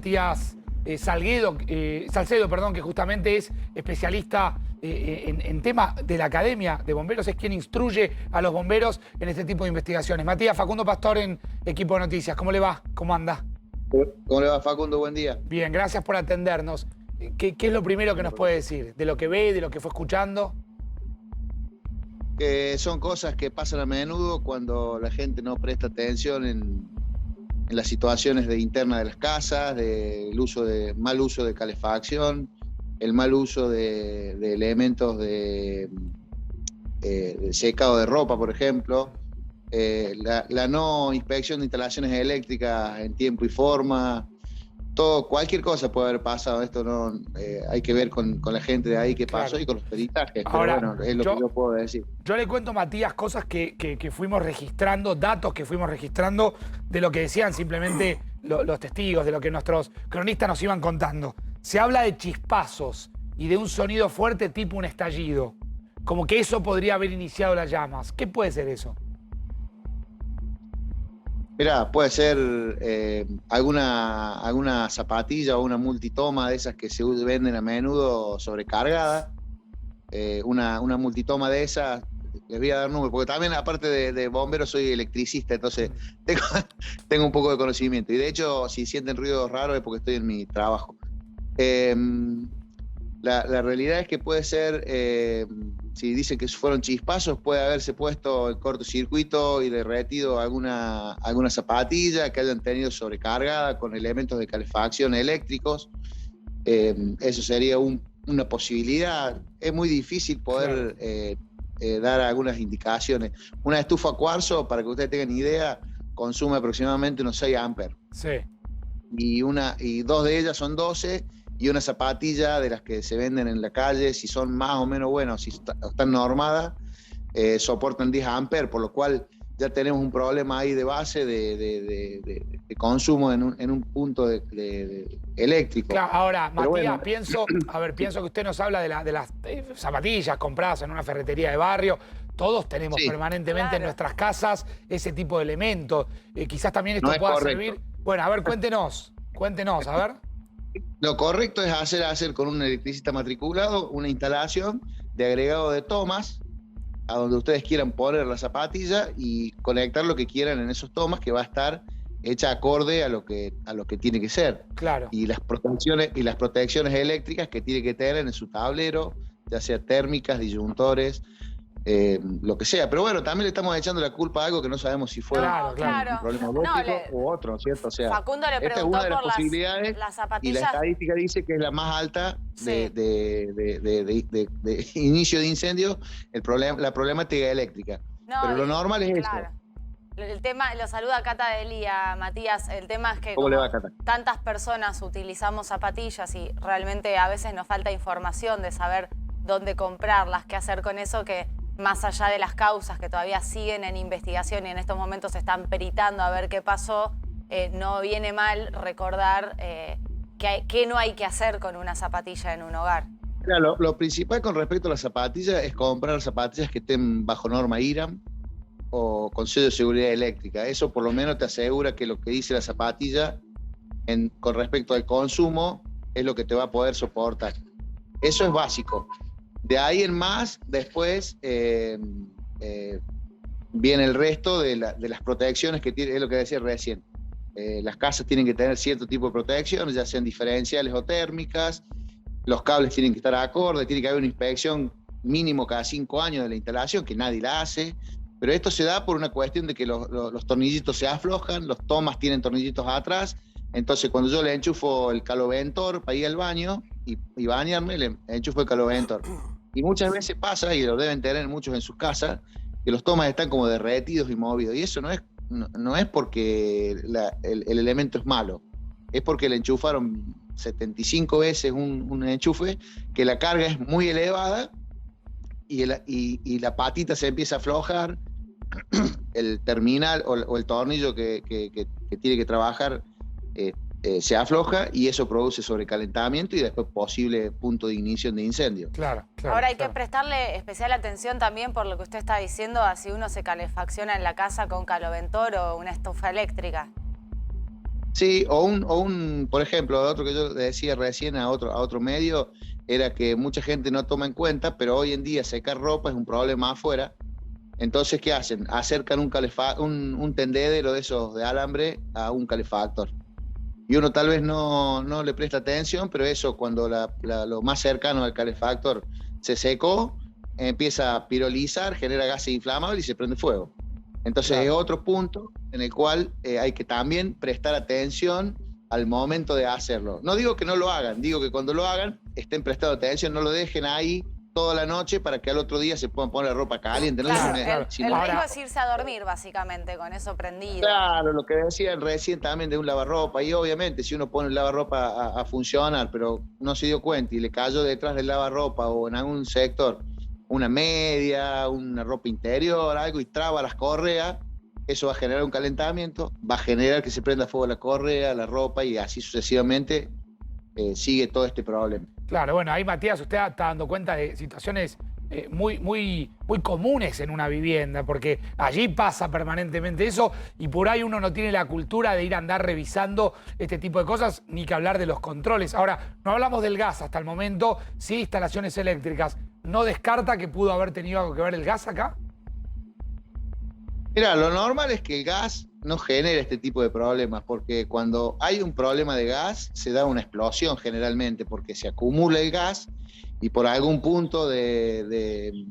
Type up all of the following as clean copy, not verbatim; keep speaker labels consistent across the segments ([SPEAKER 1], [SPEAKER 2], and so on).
[SPEAKER 1] Matías Salcedo, perdón, que justamente es especialista en tema de la Academia de Bomberos, es quien instruye a los bomberos en este tipo de investigaciones. Matías, Facundo Pastor en Equipo de Noticias. ¿Cómo le va? ¿Cómo anda?
[SPEAKER 2] ¿Cómo le va, Facundo? Buen día.
[SPEAKER 1] Bien, gracias por atendernos. ¿Qué es lo primero que nos puede decir? ¿De lo que ve, de lo que fue escuchando?
[SPEAKER 2] Que son cosas que pasan a menudo cuando la gente no presta atención en las situaciones internas de las casas, del mal uso de calefacción, el mal uso de elementos de secado de ropa, por ejemplo, la no inspección de instalaciones eléctricas en tiempo y forma. Cualquier cosa puede haber pasado. Esto no hay que ver con la gente de ahí que pasó y con los peritajes.
[SPEAKER 1] Ahora,
[SPEAKER 2] pero bueno, es lo que yo puedo decir.
[SPEAKER 1] Yo le cuento, Matías, cosas que fuimos registrando, datos que fuimos registrando de lo que decían simplemente los testigos, de lo que nuestros cronistas nos iban contando. Se habla de chispazos y de un sonido fuerte tipo un estallido. Como que eso podría haber iniciado las llamas. ¿Qué puede ser eso?
[SPEAKER 2] Mirá, puede ser alguna zapatilla o una multitoma de esas que se venden a menudo sobrecargada. Una multitoma de esas, les voy a dar número, porque también aparte de bombero soy electricista, entonces tengo un poco de conocimiento. Y de hecho, si sienten ruidos raros es porque estoy en mi trabajo. La realidad es que puede ser, si dicen que fueron chispazos, puede haberse puesto el cortocircuito y derretido alguna zapatilla que hayan tenido sobrecargada con elementos de calefacción eléctricos. Eso sería una posibilidad. Es muy difícil poder dar algunas indicaciones. Una estufa a cuarzo, para que ustedes tengan idea, consume aproximadamente unos 6 amperes.
[SPEAKER 1] Sí.
[SPEAKER 2] Y dos de ellas son 12, y una zapatilla de las que se venden en la calle, si son más o menos buenas, si están normadas, soportan 10 amperes, por lo cual ya tenemos un problema ahí de base de consumo en un punto eléctrico.
[SPEAKER 1] Claro, ahora,
[SPEAKER 2] pero
[SPEAKER 1] Matías,
[SPEAKER 2] bueno,
[SPEAKER 1] pienso que usted nos habla de las zapatillas compradas en una ferretería de barrio. Todos tenemos permanentemente en nuestras casas ese tipo de elementos. Quizás también esto pueda servir. Bueno, a ver, cuéntenos, a ver.
[SPEAKER 2] Lo correcto es hacer con un electricista matriculado una instalación de agregado de tomas a donde ustedes quieran poner la zapatilla y conectar lo que quieran en esos tomas, que va a estar hecha acorde a lo que tiene que ser.
[SPEAKER 1] Claro.
[SPEAKER 2] Y las protecciones eléctricas que tiene que tener en su tablero, ya sea térmicas, disyuntores, lo que sea. Pero bueno, también le estamos echando la culpa a algo que no sabemos si fue un problema lógico u otro, ¿cierto? O sea,
[SPEAKER 3] Facundo le
[SPEAKER 2] esta es
[SPEAKER 3] preguntó
[SPEAKER 2] una de las
[SPEAKER 3] por
[SPEAKER 2] posibilidades,
[SPEAKER 3] las zapatillas.
[SPEAKER 2] y la estadística dice que es la más alta de inicio de incendio, la problemática eléctrica.
[SPEAKER 3] No,
[SPEAKER 2] pero lo normal es eso.
[SPEAKER 3] El tema, lo saluda Cata Delia, Matías. El tema es que
[SPEAKER 2] ¿Cómo le va, Cata?
[SPEAKER 3] Tantas personas utilizamos zapatillas y realmente a veces nos falta información de saber dónde comprarlas, qué hacer con eso, que más allá de las causas que todavía siguen en investigación y en estos momentos se están peritando a ver qué pasó, no viene mal recordar qué no hay que hacer con una zapatilla en un hogar.
[SPEAKER 2] Claro, lo principal con respecto a las zapatillas es comprar zapatillas que estén bajo norma IRAM o con sello de seguridad eléctrica. Eso por lo menos te asegura que lo que dice la zapatilla con respecto al consumo es lo que te va a poder soportar. Eso es básico. De ahí en más, después viene el resto de las protecciones que tiene, es lo que decía recién. Las casas tienen que tener cierto tipo de protecciones, ya sean diferenciales o térmicas. Los cables tienen que estar acorde, tiene que haber una inspección mínimo cada 5 años de la instalación, que nadie la hace. Pero esto se da por una cuestión de que los tornillitos se aflojan, los tomas tienen tornillitos atrás. Entonces, cuando yo le enchufo el caloventor para ir al baño y bañarme, le enchufo el caloventor. Y muchas veces pasa, y lo deben tener muchos en sus casas, que los tomas están como derretidos y movidos. Y eso no es porque el elemento es malo, es porque le enchufaron 75 veces un enchufe, que la carga es muy elevada y la patita se empieza a aflojar, el terminal o el tornillo que tiene que trabajar se afloja, y eso produce sobrecalentamiento y después posible punto de ignición de incendio.
[SPEAKER 1] Claro.
[SPEAKER 3] Ahora hay que prestarle especial atención también por lo que usted está diciendo, a si uno se calefacciona en la casa con caloventor o una estufa eléctrica.
[SPEAKER 2] Sí, por ejemplo, otro que yo decía recién a otro medio, era que mucha gente no toma en cuenta, pero hoy en día secar ropa es un problema afuera. Entonces, ¿qué hacen? Acercan un tendedero de esos de alambre a un calefactor. Y uno tal vez no le presta atención, pero eso, cuando lo más cercano al calefactor se secó, empieza a pirolizar, genera gases inflamables y se prende fuego. Entonces es otro punto en el cual hay que también prestar atención al momento de hacerlo. No digo que no lo hagan, digo que cuando lo hagan estén prestando atención, no lo dejen ahí toda la noche para que al otro día se puedan poner la ropa caliente.
[SPEAKER 3] Claro,
[SPEAKER 2] ¿no?
[SPEAKER 3] el riesgo es irse a dormir básicamente con eso prendido.
[SPEAKER 2] Claro, lo que decían recién también de un lavarropa, y obviamente si uno pone el lavarropa a funcionar, pero no se dio cuenta y le cayó detrás del lavarropa o en algún sector una media, una ropa interior, algo, y traba las correas, eso va a generar un calentamiento, va a generar que se prenda fuego la correa, la ropa, y así sucesivamente sigue todo este problema.
[SPEAKER 1] Claro, bueno, ahí Matías, usted está dando cuenta de situaciones muy comunes en una vivienda, porque allí pasa permanentemente eso y por ahí uno no tiene la cultura de ir a andar revisando este tipo de cosas, ni que hablar de los controles. Ahora, no hablamos del gas hasta el momento, sí instalaciones eléctricas. ¿No descarta que pudo haber tenido algo que ver el gas acá?
[SPEAKER 2] Mira, lo normal es que el gas no genere este tipo de problemas, porque cuando hay un problema de gas se da una explosión generalmente, porque se acumula el gas y por algún punto de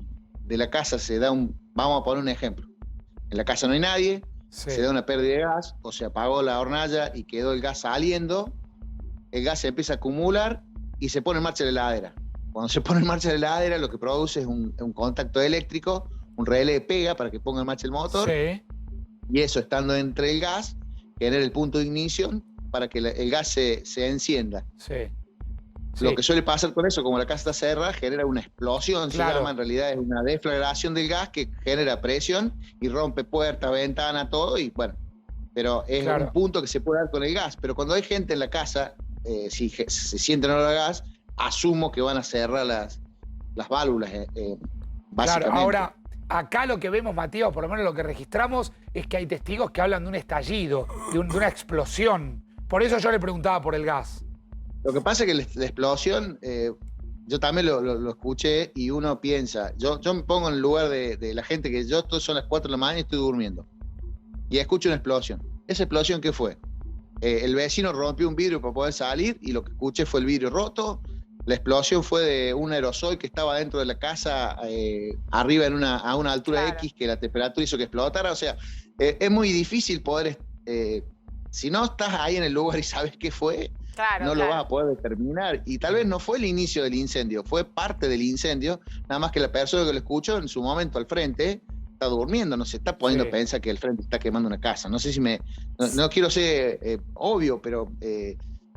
[SPEAKER 2] la casa se da vamos a poner un ejemplo, en la casa no hay nadie, se da una pérdida de gas o se apagó la hornalla y quedó el gas saliendo, el gas se empieza a acumular y se pone en marcha la heladera. Cuando se pone en marcha la heladera lo que produce es un contacto eléctrico, un relé pega para que ponga en marcha el motor.
[SPEAKER 1] Sí.
[SPEAKER 2] Y eso, estando entre el gas, genera el punto de ignición para que el gas se encienda.
[SPEAKER 1] Sí.
[SPEAKER 2] Lo que suele pasar con eso, como la casa está cerrada, genera una explosión, se llama, en realidad es una deflagración del gas que genera presión y rompe puerta, ventana, todo, y bueno, pero es un punto que se puede dar con el gas. Pero cuando hay gente en la casa, si se siente olor a gas, asumo que van a cerrar las válvulas, básicamente.
[SPEAKER 1] Claro, ahora, acá lo que vemos, Matías, o por lo menos lo que registramos, es que hay testigos que hablan de un estallido, de una explosión. Por eso yo le preguntaba por el gas.
[SPEAKER 2] Lo que pasa es que la explosión, yo también lo escuché y uno piensa, yo me pongo en el lugar de la gente que son las 4 de la mañana y estoy durmiendo. Y escucho una explosión. ¿Esa explosión qué fue? El vecino rompió un vidrio para poder salir y lo que escuché fue el vidrio roto. La explosión fue de un aerosol que estaba dentro de la casa, arriba a una altura X, que la temperatura hizo que explotara. O sea, es muy difícil poder, si no estás ahí en el lugar y sabes qué fue, no lo vas a poder determinar. Y tal vez no fue el inicio del incendio, fue parte del incendio, nada más que la persona que lo escuchó en su momento al frente está durmiendo, no se está poniendo a pensar que el frente está quemando una casa. No sé si no quiero ser obvio, pero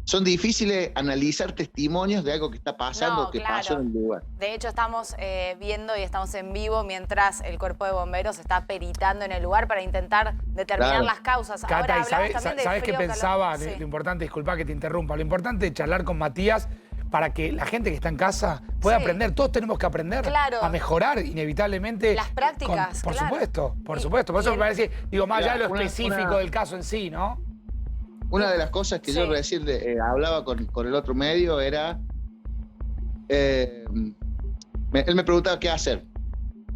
[SPEAKER 2] son difíciles analizar testimonios de algo que está pasando, pasó en el lugar.
[SPEAKER 3] De hecho, estamos viendo y estamos en vivo mientras el cuerpo de bomberos está peritando en el lugar para intentar determinar las causas.
[SPEAKER 1] Cata,
[SPEAKER 3] ahora,
[SPEAKER 1] ¿sabes qué pensaba? Lo importante, disculpa que te interrumpa, lo importante es charlar con Matías para que la gente que está en casa pueda aprender. Todos tenemos que aprender a mejorar inevitablemente.
[SPEAKER 3] Las prácticas,
[SPEAKER 1] por supuesto. Por eso me parece, digo, más allá de lo específico del caso en sí, ¿no?
[SPEAKER 2] Una de las cosas que yo recién hablaba con el otro medio era, él me preguntaba qué hacer.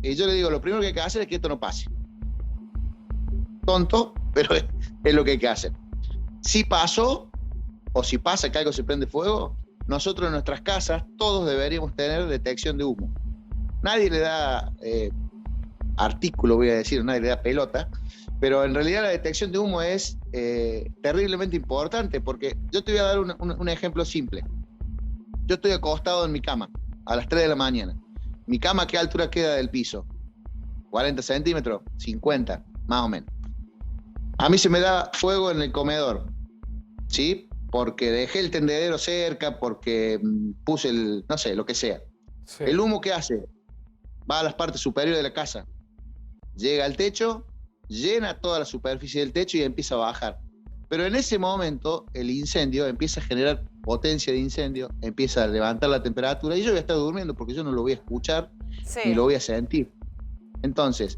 [SPEAKER 2] Y yo le digo, lo primero que hay que hacer es que esto no pase. Tonto, pero es lo que hay que hacer. Si pasó, o si pasa que algo se prende fuego, nosotros en nuestras casas todos deberíamos tener detección de humo. Nadie le da artículo, voy a decir, nadie le da pelota, pero en realidad la detección de humo es terriblemente importante, porque yo te voy a dar un ejemplo simple. Yo estoy acostado en mi cama a las 3 de la mañana. ¿Mi cama a qué altura queda del piso? 40 centímetros, 50, más o menos. A mí se me da fuego en el comedor, ¿sí? Porque dejé el tendedero cerca, porque puse no sé, lo que sea. Sí. ¿El humo qué hace? Va a las partes superiores de la casa, llega al techo, llena toda la superficie del techo y empieza a bajar. Pero en ese momento el incendio empieza a generar potencia de incendio, empieza a levantar la temperatura y yo voy a estar durmiendo porque yo no lo voy a escuchar ni lo voy a sentir. Entonces,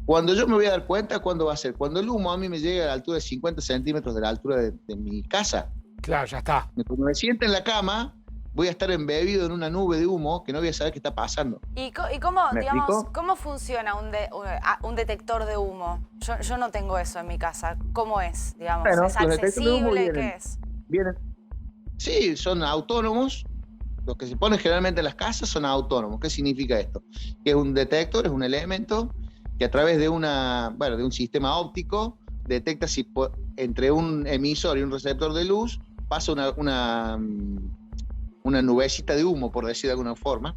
[SPEAKER 2] Cuando yo me voy a dar cuenta, ¿cuándo va a ser? Cuando el humo a mí me llegue a la altura de 50 centímetros de la altura de mi casa.
[SPEAKER 1] Claro, ya está.
[SPEAKER 2] Cuando me siente en la cama, voy a estar embebido en una nube de humo que no voy a saber qué está pasando.
[SPEAKER 3] ¿Y cómo,
[SPEAKER 2] ¿Me
[SPEAKER 3] digamos,
[SPEAKER 2] explico?
[SPEAKER 3] cómo funciona un detector de humo? Yo no tengo eso en mi casa. ¿Cómo es? Digamos,
[SPEAKER 2] Bueno,
[SPEAKER 3] ¿es
[SPEAKER 2] los detectores de humo
[SPEAKER 3] accesible?
[SPEAKER 2] vienen.
[SPEAKER 3] ¿Qué es?
[SPEAKER 2] Sí, son autónomos. Los que se ponen generalmente en las casas son autónomos. ¿Qué significa esto? Que es un detector, es un elemento que a través de de un sistema óptico detecta si entre un emisor y un receptor de luz pasa una nubecita de humo, por decir de alguna forma.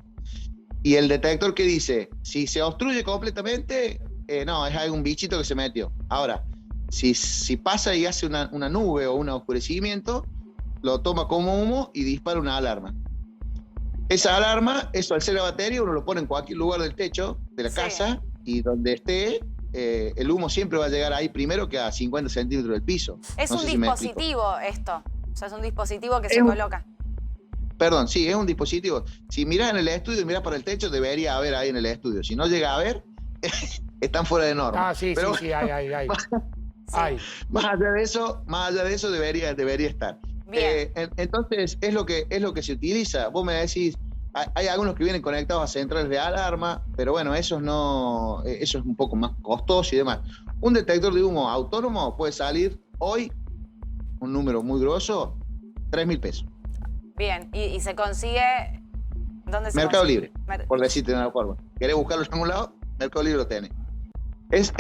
[SPEAKER 2] Y el detector que dice, si se obstruye completamente, no, es algún bichito que se metió. Ahora, si pasa y hace una nube o un oscurecimiento, lo toma como humo y dispara una alarma. Esa alarma, eso al ser la batería, uno lo pone en cualquier lugar del techo de la casa y donde esté, el humo siempre va a llegar ahí primero que a 50 centímetros del piso.
[SPEAKER 3] Es
[SPEAKER 2] No
[SPEAKER 3] un
[SPEAKER 2] sé si me explico.
[SPEAKER 3] dispositivo esto. O sea, es un dispositivo que se coloca.
[SPEAKER 2] Perdón, sí, es un dispositivo. Si mirás en el estudio y mirás para el techo, debería haber ahí en el estudio. Si no llega a haber, están fuera de norma.
[SPEAKER 1] Ah, sí,
[SPEAKER 2] Pero
[SPEAKER 1] sí, hay.
[SPEAKER 2] Más allá de eso debería estar.
[SPEAKER 3] Bien.
[SPEAKER 2] Entonces, es lo que se utiliza. Vos me decís, hay algunos que vienen conectados a centrales de alarma, pero bueno, eso es un poco más costoso y demás. Un detector de humo autónomo puede salir hoy, un número muy grosso, 3.000 pesos.
[SPEAKER 3] Bien, y se consigue. ¿Dónde se
[SPEAKER 2] Mercado
[SPEAKER 3] consigue?
[SPEAKER 2] Libre, por decirte de una forma. ¿Querés buscarlo en algún lado? Mercado Libre lo tenés. Es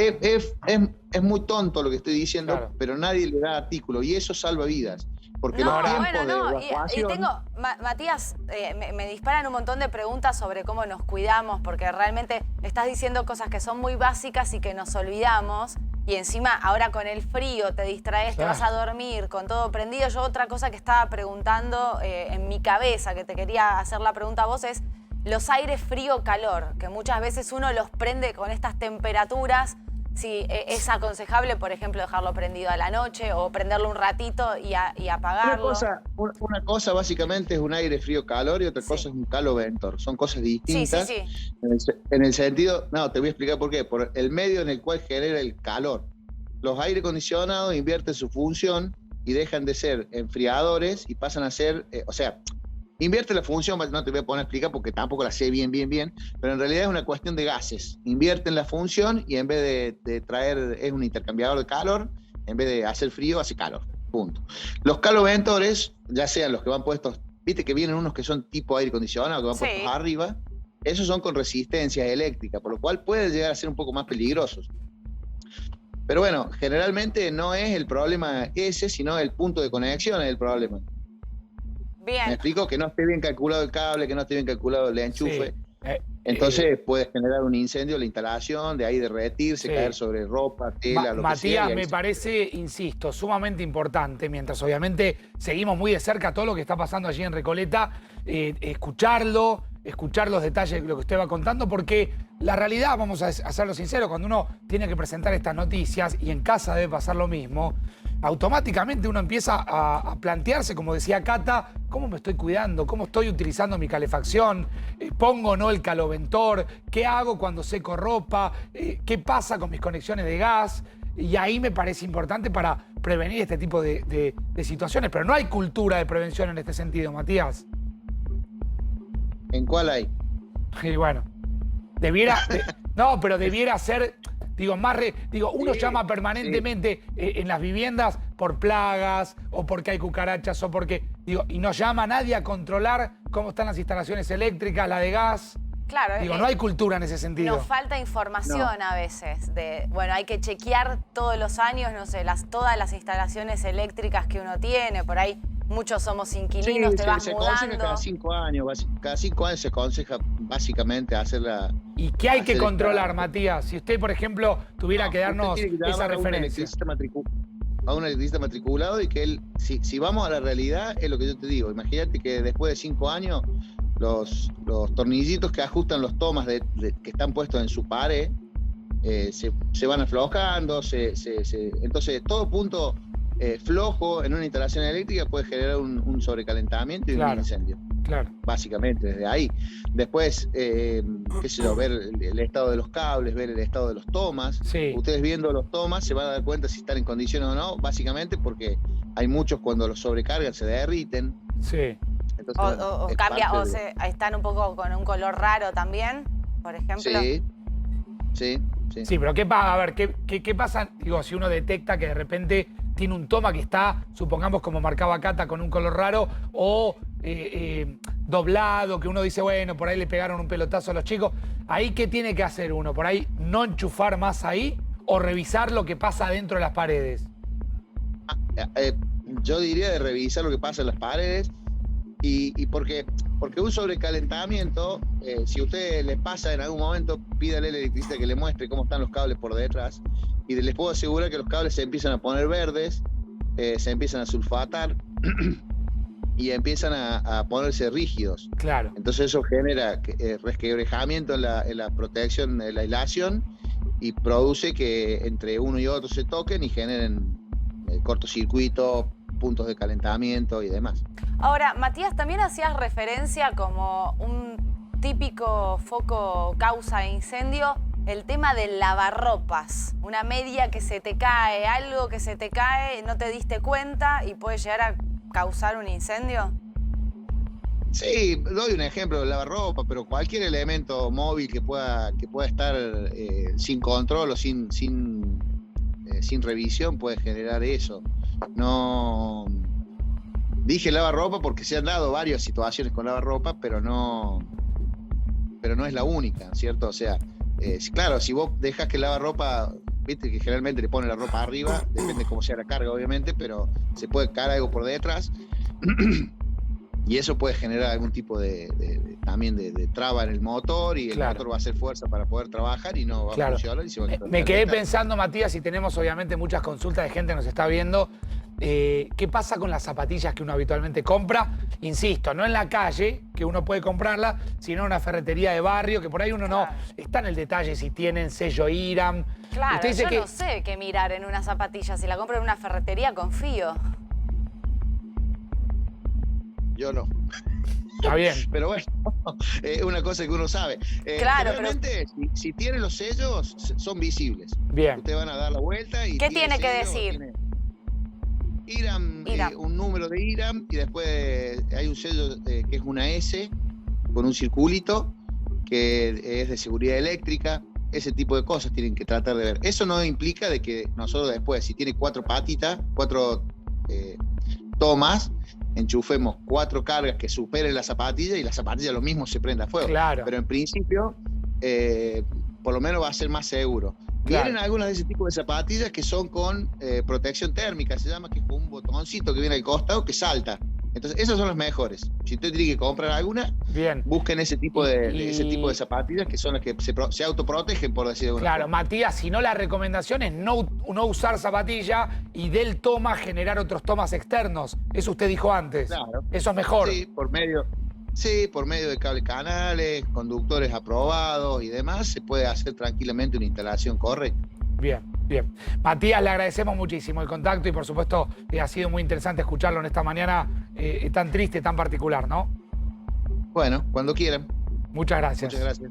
[SPEAKER 2] muy tonto lo que estoy diciendo,
[SPEAKER 1] Claro.
[SPEAKER 2] pero nadie le da artículo y eso salva vidas. Porque
[SPEAKER 3] No,
[SPEAKER 2] los tiempos
[SPEAKER 3] bueno, no.
[SPEAKER 2] de evacuación...
[SPEAKER 3] Y tengo, Matías, me disparan un montón de preguntas sobre cómo nos cuidamos, porque realmente estás diciendo cosas que son muy básicas y que nos olvidamos. Y encima, ahora con el frío te distraes, te vas a dormir con todo prendido. Yo otra cosa que estaba preguntando en mi cabeza, que te quería hacer la pregunta a vos, es los aires frío-calor, que muchas veces uno los prende con estas temperaturas. Si es aconsejable, por ejemplo, dejarlo prendido a la noche o prenderlo un ratito y apagarlo.
[SPEAKER 2] Una cosa básicamente es un aire frío-calor y otra cosa es un caloventor. Son cosas distintas.
[SPEAKER 3] Sí.
[SPEAKER 2] En el sentido, no, te voy a explicar por qué. Por el medio en el cual genera el calor. Los aire acondicionados invierten su función y dejan de ser enfriadores y pasan a ser, invierte la función, no te voy a poner a explicar porque tampoco la sé bien, pero en realidad es una cuestión de gases. Invierten la función y en vez de traer, es un intercambiador de calor, en vez de hacer frío, hace calor. Punto. Los caloventores, ya sean los que van puestos, viste que vienen unos que son tipo aire acondicionado, que van puestos arriba, esos son con resistencia eléctrica, por lo cual pueden llegar a ser un poco más peligrosos. Pero bueno, generalmente no es el problema ese, sino el punto de conexión es el problema.
[SPEAKER 3] Bien.
[SPEAKER 2] Me explico, que no esté bien calculado el cable, que no esté bien calculado el enchufe.
[SPEAKER 1] Sí.
[SPEAKER 2] Entonces puede generar un incendio la instalación, de ahí derretirse, caer sobre ropa, tela, lo
[SPEAKER 1] Matías,
[SPEAKER 2] que sea.
[SPEAKER 1] me parece, insisto, sumamente importante, mientras obviamente seguimos muy de cerca todo lo que está pasando allí en Recoleta, escuchar los detalles de lo que usted va contando, porque la realidad, vamos a hacerlo sincero, cuando uno tiene que presentar estas noticias, y en casa debe pasar lo mismo, automáticamente uno empieza a plantearse, como decía Cata, ¿cómo me estoy cuidando? ¿Cómo estoy utilizando mi calefacción? ¿Pongo o no el caloventor? ¿Qué hago cuando seco ropa? ¿Qué pasa con mis conexiones de gas? Y ahí me parece importante para prevenir este tipo de situaciones. Pero no hay cultura de prevención en este sentido, Matías.
[SPEAKER 2] ¿En cuál hay?
[SPEAKER 1] Y bueno, debiera ser... uno llama permanentemente en las viviendas por plagas o porque hay cucarachas o porque, y no llama a nadie a controlar cómo están las instalaciones eléctricas, la de gas.
[SPEAKER 3] Claro.
[SPEAKER 1] No hay cultura en ese sentido.
[SPEAKER 3] Nos falta información a veces. Hay que chequear todos los años, no sé, todas las instalaciones eléctricas que uno tiene. Por ahí muchos somos inquilinos, te vas mudando.
[SPEAKER 2] Cada 5 años se aconseja básicamente hacerla.
[SPEAKER 1] ¿Y qué hay que controlar, Matías? Si usted, por ejemplo, tuviera que darnos esa referencia.
[SPEAKER 2] A un electricista matriculado y que él, si vamos a la realidad, es lo que yo te digo. Imagínate que después de 5 años, los tornillitos que ajustan los tomas que están puestos en su pared se van aflojando, entonces todo punto flojo en una instalación eléctrica puede generar un sobrecalentamiento y un incendio.
[SPEAKER 1] Claro.
[SPEAKER 2] Básicamente, desde ahí. Después, qué sé yo, ver el estado de los cables, ver el estado de los tomas.
[SPEAKER 1] Sí.
[SPEAKER 2] Ustedes viendo los tomas se van a dar cuenta si están en condiciones o no, básicamente porque hay muchos cuando los sobrecargan se derriten.
[SPEAKER 1] Sí.
[SPEAKER 2] Entonces,
[SPEAKER 3] O cambia, están un poco con un color raro también, por ejemplo.
[SPEAKER 2] Sí.
[SPEAKER 1] Sí, pero ¿qué pasa? A ver, ¿qué pasa? Digo, si uno detecta que de repente tiene un toma que está, supongamos como marcaba Cata, con un color raro o doblado, que uno dice, bueno, por ahí le pegaron un pelotazo a los chicos. ¿Ahí qué tiene que hacer uno? ¿Por ahí no enchufar más ahí o revisar lo que pasa dentro de las paredes?
[SPEAKER 2] Yo diría de revisar lo que pasa en las paredes y porque un sobrecalentamiento, si a usted le pasa en algún momento, pídale al electricista que le muestre cómo están los cables por detrás y les puedo asegurar que los cables se empiezan a poner verdes, se empiezan a sulfatar y empiezan a ponerse rígidos.
[SPEAKER 1] Claro.
[SPEAKER 2] Entonces eso genera resquebrajamiento en la protección, en la aislación y produce que entre uno y otro se toquen y generen cortocircuito, puntos de calentamiento y demás.
[SPEAKER 3] Ahora, Matías, también hacías referencia como un típico foco causa de incendio, el tema del lavarropas. Una media que se te cae, algo que se te cae, no te diste cuenta y puede llegar a causar un incendio.
[SPEAKER 2] Sí, doy un ejemplo del lavarropa, pero cualquier elemento móvil que pueda estar sin control o sin revisión puede generar eso. No dije lavarropa porque se han dado varias situaciones con lavarropa, pero no es la única, ¿cierto? O sea, claro, si vos dejas que el lavarropa, viste que generalmente le pone la ropa arriba, depende cómo sea la carga, obviamente, pero se puede caer algo por detrás y eso puede generar algún tipo también de traba en el motor y el motor va a hacer fuerza para poder trabajar y no va a funcionar. Y se va a
[SPEAKER 1] Me quedé pensando, Matías, y tenemos obviamente muchas consultas de gente que nos está viendo, ¿qué pasa con las zapatillas que uno habitualmente compra? Insisto, no en la calle, que uno puede comprarla, sino en una ferretería de barrio, que por ahí uno no está en el detalle si tienen sello IRAM.
[SPEAKER 3] Claro,
[SPEAKER 1] Usted dice
[SPEAKER 3] yo no sé qué mirar en una zapatilla. Si la compro en una ferretería, confío.
[SPEAKER 2] Yo no.
[SPEAKER 1] Está bien.
[SPEAKER 2] Pero bueno, es una cosa que uno sabe.
[SPEAKER 3] Claro,
[SPEAKER 2] realmente, pero si tiene los sellos, son visibles.
[SPEAKER 1] Bien.
[SPEAKER 2] Ustedes van a dar la vuelta y...
[SPEAKER 3] ¿Qué tiene que decir?
[SPEAKER 2] IRAM, un número de IRAM y después hay un sello que es una S con un circulito que es de seguridad eléctrica. Ese tipo de cosas tienen que tratar de ver. Eso no implica de que nosotros después, si tiene 4 patitas, 4 tomas, enchufemos 4 cargas que superen la zapatilla y la zapatilla lo mismo se prenda a fuego.
[SPEAKER 1] Claro.
[SPEAKER 2] Pero en principio, por lo menos va a ser más seguro.
[SPEAKER 1] Claro.
[SPEAKER 2] Vienen algunas de ese tipo de zapatillas que son con protección térmica, se llama, que es con un botoncito que viene al costado que salta. Entonces, esas son las mejores. Si usted tiene que comprar alguna, busquen ese tipo de zapatillas que son las que se autoprotegen, por decir de alguna
[SPEAKER 1] Claro,
[SPEAKER 2] forma.
[SPEAKER 1] Matías, si no la recomendación es no usar zapatilla y del toma generar otros tomas externos. Eso usted dijo antes.
[SPEAKER 2] Claro.
[SPEAKER 1] Eso es mejor.
[SPEAKER 2] Sí, por medio de cable canales, conductores aprobados y demás, se puede hacer tranquilamente una instalación correcta.
[SPEAKER 1] Bien. Matías, le agradecemos muchísimo el contacto y por supuesto ha sido muy interesante escucharlo en esta mañana tan triste, tan particular, ¿no?
[SPEAKER 2] Bueno, cuando quieran.
[SPEAKER 1] Muchas gracias.
[SPEAKER 2] Muchas gracias.